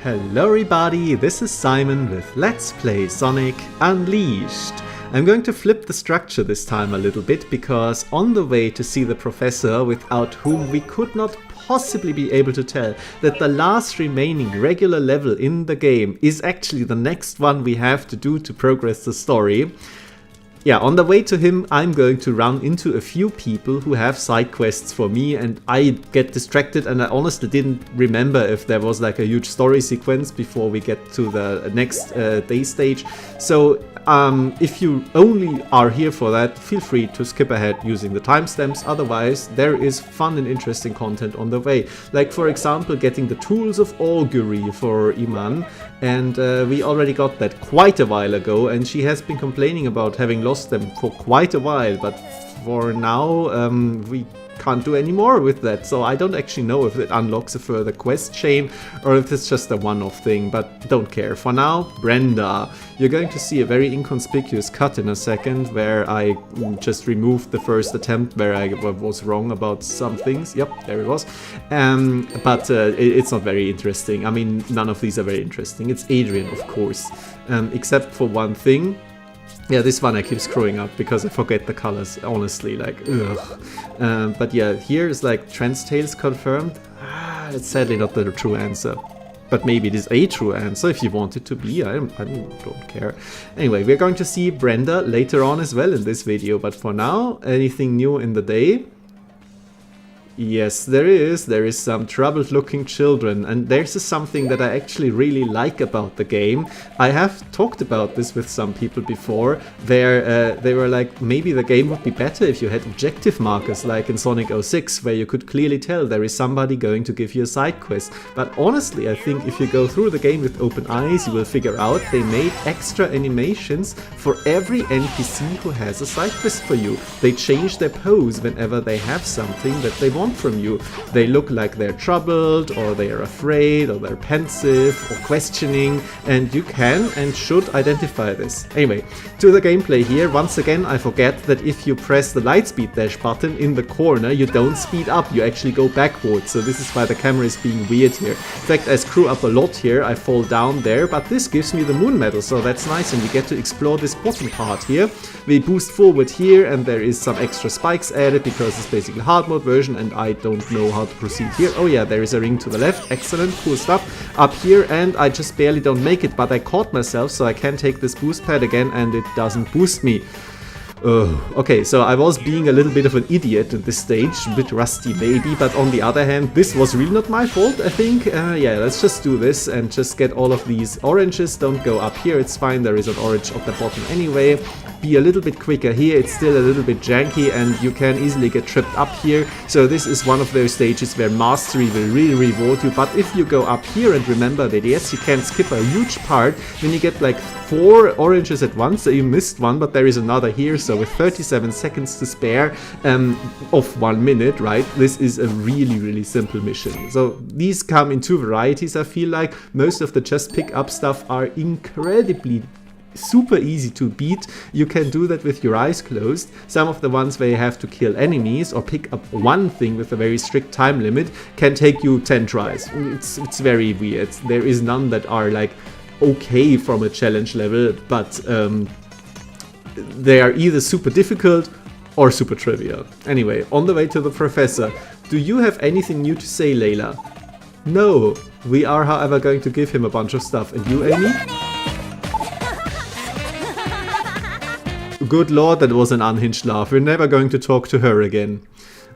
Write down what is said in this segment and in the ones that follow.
Hello everybody, this is Simon with Let's Play Sonic Unleashed. I'm going to flip the structure this time a little bit because on the way to see the professor, without whom we could not possibly be able to tell that the last remaining regular level in the game is actually the next one we have to do to progress the story. Yeah, on the way to him, I'm going to run into a few people who have side quests for me, and I get distracted, and I honestly didn't remember if there was like a huge story sequence before we get to the next day stage. So if you only are here for that, feel free to skip ahead using the timestamps. Otherwise, there is fun and interesting content on the way. Like, for example, getting the tools of augury for Iman, and we already got that quite a while ago, and she has been complaining about having lost them for quite a while, but for now we can't do any more with that, so I don't actually know if it unlocks a further quest chain or if it's just a one-off thing, but don't care. For now, Brenda. You're going to see a very inconspicuous cut in a second where I just removed the first attempt where I was wrong about some things. Yep, there it was. But it's not very interesting. I mean, none of these are very interesting. It's Adrian, of course, except for one thing. Yeah, this one I keep screwing up because I forget the colors, honestly, like, ugh. But yeah, here is like Trans Tales confirmed. It's sadly not the true answer. But maybe it is a true answer if you want it to be, I don't care. Anyway, we're going to see Brenda later on as well in this video, but for now, anything new in the day? Yes, there is some troubled looking children, and there's something that I actually really like about the game. I have talked about this with some people before, where they were like, maybe the game would be better if you had objective markers like in Sonic 06, where you could clearly tell there is somebody going to give you a side quest. But honestly, I think if you go through the game with open eyes, you will figure out they made extra animations for every NPC who has a side quest for you. They change their pose whenever they have something that they want from you. They look like they're troubled, or they are afraid, or they're pensive, or questioning, and you can and should identify this. Anyway, to the gameplay here. Once again, I forget that if you press the lightspeed dash button in the corner, you don't speed up, you actually go backwards, so this is why the camera is being weird here. In fact, I screw up a lot here, I fall down there, but this gives me the moon medal, so that's nice, and we get to explore this bottom part here. We boost forward here, and there is some extra spikes added because it's basically hard mode version, and I don't know how to proceed here. Oh yeah, there is a ring to the left. Excellent, cool stuff. Up here, and I just barely don't make it, but I caught myself, so I can take this boost pad again, and it doesn't boost me. Okay, so I was being a little bit of an idiot at this stage, a bit rusty maybe, but on the other hand, this was really not my fault, I think. Yeah, let's just do this and just get all of these oranges. Don't go up here, it's fine, there is an orange at the bottom anyway. Be a little bit quicker here, it's still a little bit janky and you can easily get tripped up here. So this is one of those stages where mastery will really reward you, but if you go up here and remember that yes, you can skip a huge part, then you get like 4 oranges at once, so you missed one, but there is another here, so with 37 seconds to spare of 1 minute, right, this is a really simple mission. So these come in 2 varieties, I feel like. Most of the just pick up stuff are incredibly super easy to beat. You can do that with your eyes closed. Some of the ones where you have to kill enemies or pick up one thing with a very strict time limit can take you 10 tries. It's very weird. There is none that are like okay from a challenge level, but they are either super difficult or super trivial. Anyway, on the way to the professor. Do you have anything new to say, Layla? No. We are, however, going to give him a bunch of stuff. And you, Amy? Good lord, that was an unhinged laugh. We're never going to talk to her again.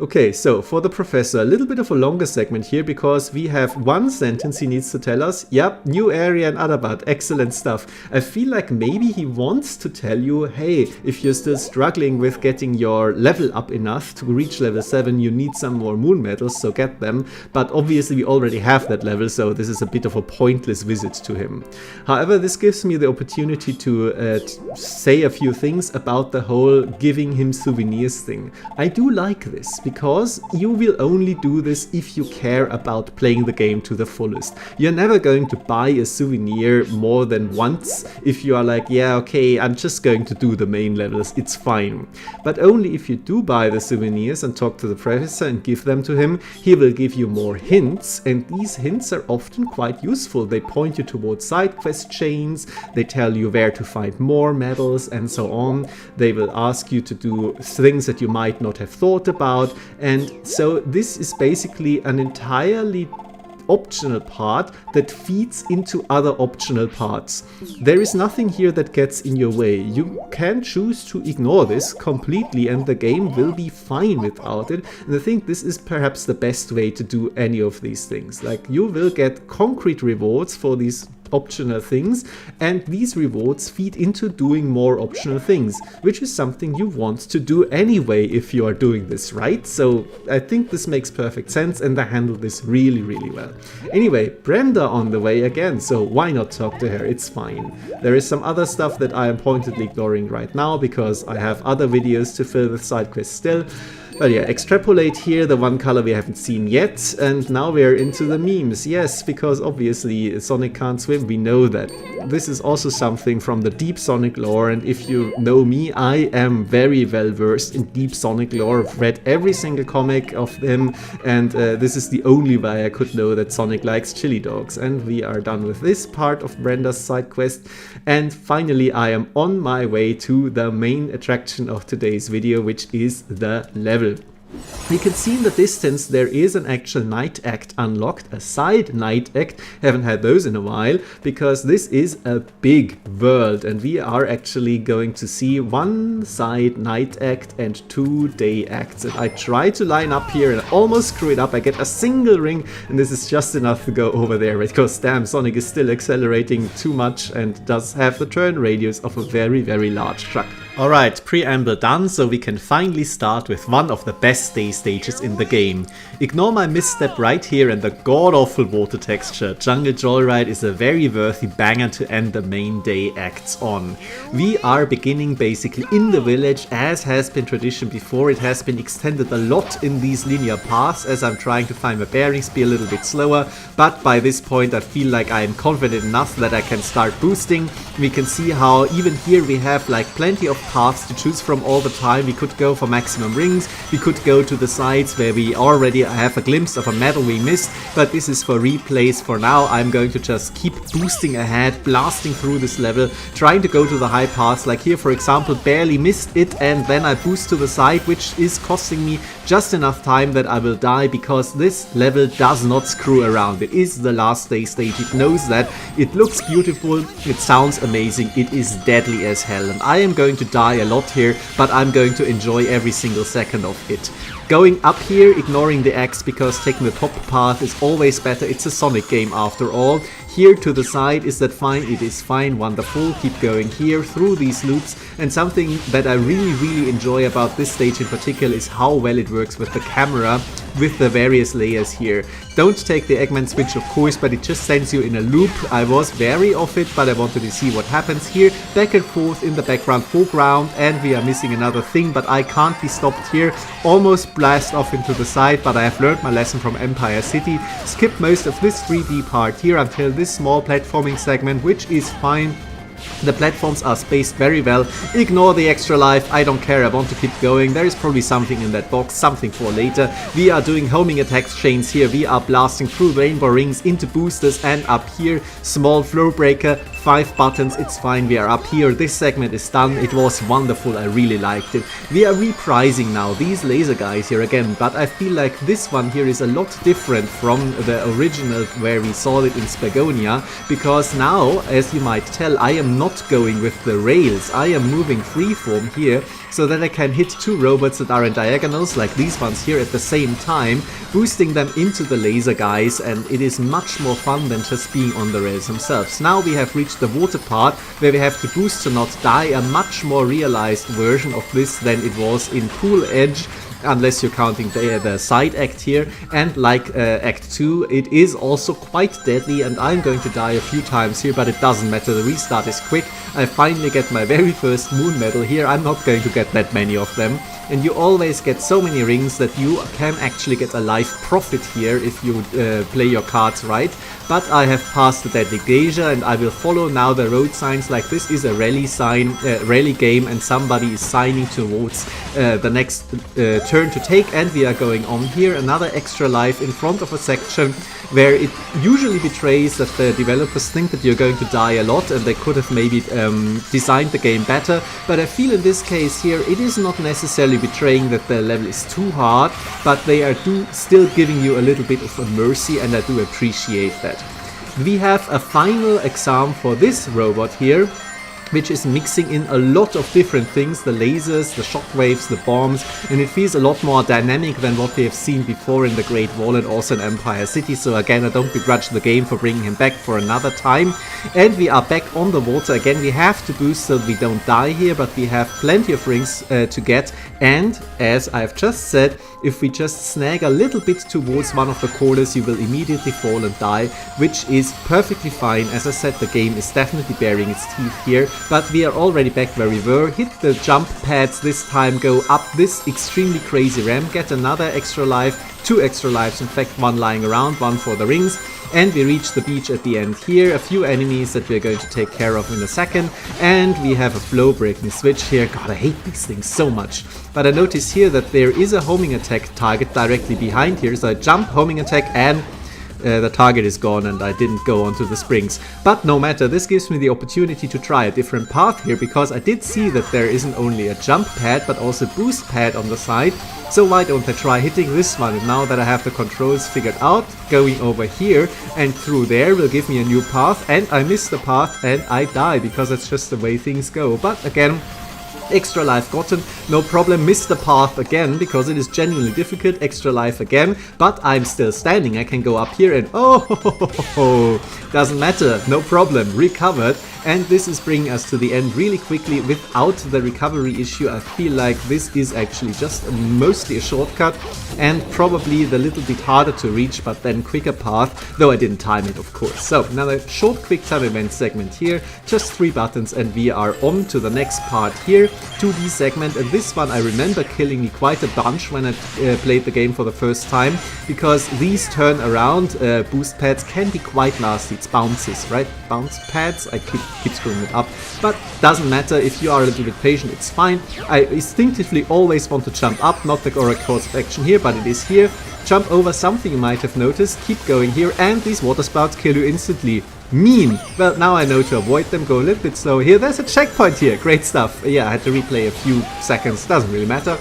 Okay, so for the professor, a little bit of a longer segment here because we have one sentence he needs to tell us. Yep, new area in Adabad, excellent stuff. I feel like maybe he wants to tell you, hey, if you're still struggling with getting your level up enough to reach level 7, you need some more moon medals, so get them. But obviously we already have that level, so this is a bit of a pointless visit to him. However, this gives me the opportunity to say a few things about the whole giving him souvenirs thing. I do like this. because you will only do this if you care about playing the game to the fullest. You're never going to buy a souvenir more than once if you are like, yeah, okay, I'm just going to do the main levels, it's fine. But only if you do buy the souvenirs and talk to the professor and give them to him, he will give you more hints, and these hints are often quite useful. They point you towards side quest chains, they tell you where to find more medals and so on. They will ask you to do things that you might not have thought about, and so this is basically an entirely optional part that feeds into other optional parts. There is nothing here that gets in your way. You can choose to ignore this completely and the game will be fine without it, and I think this is perhaps the best way to do any of these things. Like, you will get concrete rewards for these optional things, and these rewards feed into doing more optional things, which is something you want to do anyway if you are doing this, right? So I think this makes perfect sense, and they handle this really, really well. Anyway, Brenda on the way again, so why not talk to her? It's fine. There is some other stuff that I am pointedly ignoring right now because I have other videos to fill with side quests still. But yeah, extrapolate here the one color we haven't seen yet, and now we're into the memes. Yes, because obviously Sonic can't swim, we know that. This is also something from the deep Sonic lore, and if you know me, I am very well versed in deep Sonic lore. I've read every single comic of him, and this is the only way I could know that Sonic likes chili dogs. And we are done with this part of Brenda's side quest, and finally I am on my way to the main attraction of today's video, which is the level. You can see in the distance there is an actual night act unlocked, a side night act. Haven't had those in a while, because this is a big world and we are actually going to see one side night act and 2 day acts. And I try to line up here and I almost screw it up. I get a single ring and this is just enough to go over there, because damn, Sonic is still accelerating too much and does have the turn radius of a very, very large truck. Alright, preamble done, so we can finally start with one of the best day stages in the game. Ignore my misstep right here and the god-awful water texture. Jungle Joyride is a very worthy banger to end the main day acts on. We are beginning basically in the village, as has been tradition before. It has been extended a lot in these linear paths as I'm trying to find my bearings, be a little bit slower, but by this point I feel like I am confident enough that I can start boosting. We can see how even here we have like plenty of paths to choose from all the time. We could go for maximum rings, we could go to the sides where we already have a glimpse of a medal we missed, but this is for replays for now. I'm going to just keep boosting ahead, blasting through this level, trying to go to the high paths. Like here for example, barely missed it and then I boost to the side, which is costing me just enough time that I will die, because this level does not screw around. It is the last day stage, it knows that. It looks beautiful, it sounds amazing, it is deadly as hell, and I am going to die a lot here, but I'm going to enjoy every single second of it. Going up here, ignoring the X, because taking the top path is always better. It's a Sonic game after all. Here to the side, is that fine? It is fine, wonderful. Keep going here through these loops, and something that I really enjoy about this stage in particular is how well it works with the camera, with the various layers here. Don't take the Eggman switch of course, but it just sends you in a loop. I was wary of it, but I wanted to see what happens here. Back and forth in the background, foreground, and we are missing another thing, but I can't be stopped here. Almost blast off into the side, but I have learned my lesson from Empire City. Skip most of this 3D part here until this small platforming segment, which is fine. The platforms are spaced very well. Ignore the extra life, I don't care, I want to keep going. There is probably something in that box, something for later. We are doing homing attacks chains here. We are blasting through rainbow rings into boosters, and up here, small flow breaker, 5 buttons, it's fine, we are up here. This segment is done, it was wonderful, I really liked it. We are reprising now these laser guys here again, but I feel like this one here is a lot different from the original where we saw it in Spagonia, because now, as you might tell, I am not going with the rails. I am moving freeform here, so that I can hit 2 robots that are in diagonals, like these ones here, at the same time, boosting them into the laser guys, and it is much more fun than just being on the rails themselves. Now we have reached the water part, where we have to boost to not die, a much more realized version of this than it was in Pool Edge. unless you're counting the side act here. And like Act 2, it is also quite deadly, and I'm going to die a few times here, but it doesn't matter, the restart is quick. I finally get my very first moon medal here. I'm not going to get that many of them. And you always get so many rings that you can actually get a life profit here if you play your cards right. But I have passed the deadly glacier, and I will follow now the road signs. Like this is a rally game, and somebody is signing towards the next turn to take, and we are going on here. Another extra life in front of a section where it usually betrays that the developers think that you're going to die a lot, and they could have maybe designed the game better. But I feel in this case here it is not necessarily betraying that the level is too hard, but they are still giving you a little bit of a mercy, and I do appreciate that. We have a final exam for this robot here, which is mixing in a lot of different things, the lasers, the shockwaves, the bombs, and it feels a lot more dynamic than what we have seen before in the Great Wall and also in Empire City. So again, I don't begrudge the game for bringing him back for another time. And we are back on the water again. We have to boost so we don't die here, but we have plenty of rings to get. And as I've just said, if we just snag a little bit towards one of the corners, you will immediately fall and die, which is perfectly fine. As I said, the game is definitely bearing its teeth here, but we are already back where we were. Hit the jump pads this time, go up this extremely crazy ramp, get another extra life, 2 extra lives, in fact 1 lying around, 1 for the rings. And we reach the beach at the end here, a few enemies that we're going to take care of in a second, and we have a flow breaking switch here. God, I hate these things so much. But I notice here that there is a homing attack target directly behind here, so I jump, homing attack, and the target is gone, and I didn't go onto the springs. But no matter, this gives me the opportunity to try a different path here, because I did see that there isn't only a jump pad but also a boost pad on the side. So why don't I try hitting this one? And now that I have the controls figured out, going over here and through there will give me a new path, and I miss the path and I die, because that's just the way things go. But again, extra life gotten, no problem. Missed the path again because it is genuinely difficult. Extra life again, but I'm still standing. I can go up here and doesn't matter, no problem, recovered. And this is bringing us to the end really quickly without the recovery issue. I feel like this is actually just mostly a shortcut and probably the little bit harder to reach, but then quicker path, though I didn't time it, of course. So another short quick time event segment here, just 3 buttons, and we are on to the next part here, 2D segment. And this one I remember killing me quite a bunch when I played the game for the first time, because these turn around boost pads can be quite nasty. It's bounces, right? Bounce pads, I keep screwing it up, but doesn't matter. If you are a little bit patient, it's fine. I instinctively always want to jump up, not the correct course of action here, but it is here. Jump over something you might have noticed, keep going here, and these water spouts kill you instantly. Mean. Well, now I know to avoid them, go a little bit slower here. There's a checkpoint here, great stuff. Yeah, I had to replay a few seconds, doesn't really matter.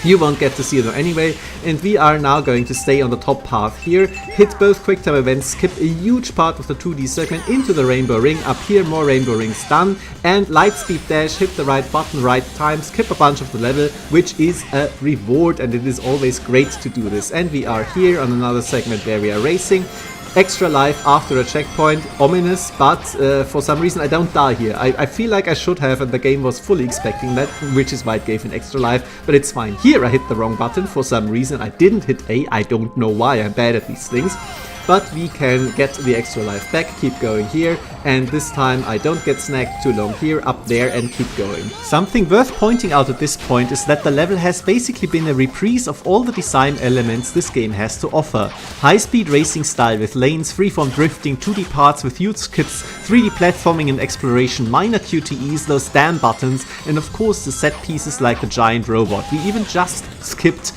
You won't get to see them anyway, and we are now going to stay on the top path here, hit both quick time events, skip a huge part of the 2D segment into the rainbow ring. Up here, more rainbow rings done, and light speed dash, hit the right button, right time, skip a bunch of the level, which is a reward, and it is always great to do this. And we are here on another segment where we are racing. Extra life after a checkpoint, ominous, but for some reason I don't die here. I feel like I should have, and the game was fully expecting that, which is why it gave an extra life, but it's fine. Here I hit the wrong button for some reason. I didn't hit A, I don't know why, I'm bad at these things. But we can get the extra life back, keep going here, and this time I don't get snagged too long here, up there, and keep going. Something worth pointing out at this point is that the level has basically been a reprise of all the design elements this game has to offer. High-speed racing style with lanes, freeform drifting, 2D parts with huge skips, 3D platforming and exploration, minor QTEs, those damn buttons, and of course the set pieces like the giant robot. We even just skipped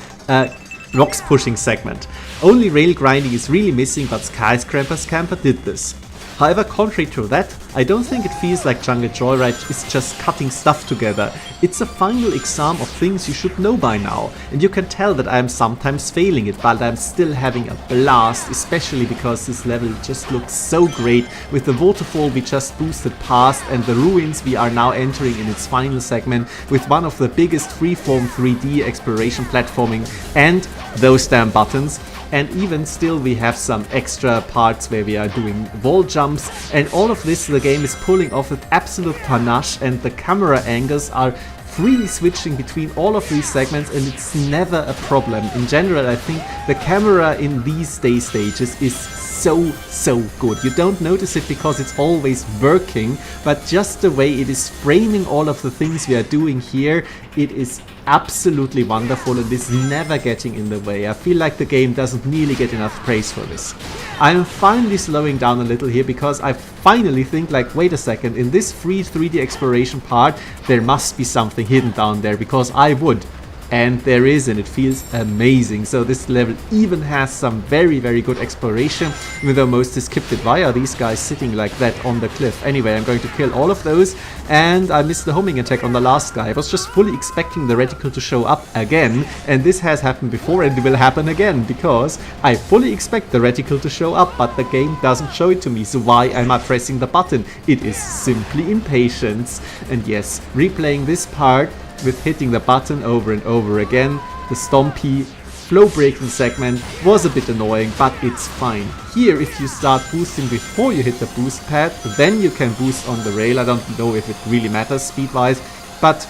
rocks pushing segment. Only rail grinding is really missing, but Skyscraper Scamper did this. However, contrary to that, I don't think it feels like Jungle Joyride is just cutting stuff together. It's a final exam of things you should know by now, and you can tell that I am sometimes failing it, but I'm still having a blast, especially because this level just looks so great with the waterfall we just boosted past and the ruins we are now entering in its final segment with one of the biggest freeform 3D exploration platforming and those damn buttons. And even still we have some extra parts where we are doing wall jumps, and all of this the game is pulling off with absolute panache, and the camera angles are freely switching between all of these segments, and it's never a problem. In general, I think the camera in these day stages is so good. You don't notice it because it's always working, but just the way it is framing all of the things we are doing here, it is absolutely wonderful and is never getting in the way. I feel like the game doesn't nearly get enough praise for this. I'm finally slowing down a little here because I finally think like, wait a second, in this free 3D exploration part there must be something hidden down there, because I would. And there is, and it feels amazing. So this level even has some very good exploration, even though most is skipped it. Why are these guys sitting like that on the cliff? Anyway, I'm going to kill all of those, and I missed the homing attack on the last guy. I was just fully expecting the reticle to show up again, and this has happened before and it will happen again, because I fully expect the reticle to show up, but the game doesn't show it to me. So why am I pressing the button? It is simply impatience. And yes, replaying this part with hitting the button over and over again, the stompy flow breaking segment was a bit annoying, but it's fine. Here, if you start boosting before you hit the boost pad, then you can boost on the rail. I don't know if it really matters speed wise, but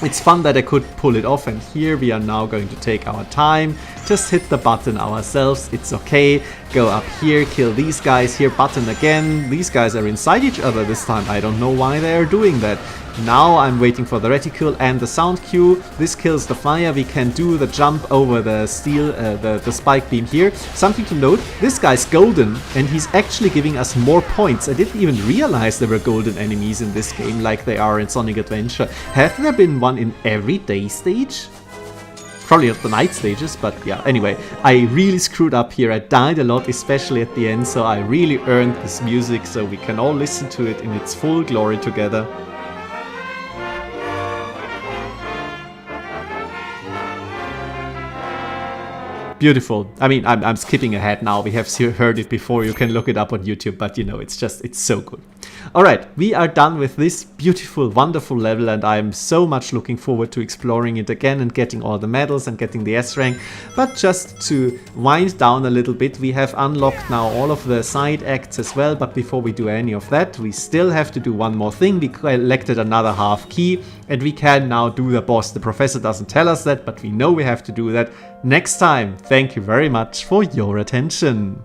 it's fun that I could pull it off. And here we are now going to take our time, just hit the button ourselves, it's okay. Go up here, kill these guys here, button again. These guys are inside each other this time, I don't know why they are doing that. Now I'm waiting for the reticle and the sound cue. This kills the fire. We can do the jump over the steel, the spike beam here. Something to note, this guy's golden and he's actually giving us more points. I didn't even realize there were golden enemies in this game like they are in Sonic Adventure. Have there been one in every day stage? Probably not the night stages, but yeah, anyway, I really screwed up here. I died a lot, especially at the end, so I really earned this music so we can all listen to it in its full glory together. Beautiful. I mean, I'm skipping ahead now. We have heard it before. You can look it up on YouTube, but you know, it's so good. Alright, we are done with this beautiful, wonderful level, and I'm so much looking forward to exploring it again and getting all the medals and getting the S rank. But just to wind down a little bit, we have unlocked now all of the side acts as well, but before we do any of that, we still have to do one more thing. We collected another half key, and we can now do the boss. The professor doesn't tell us that, but we know we have to do that next time. Thank you very much for your attention.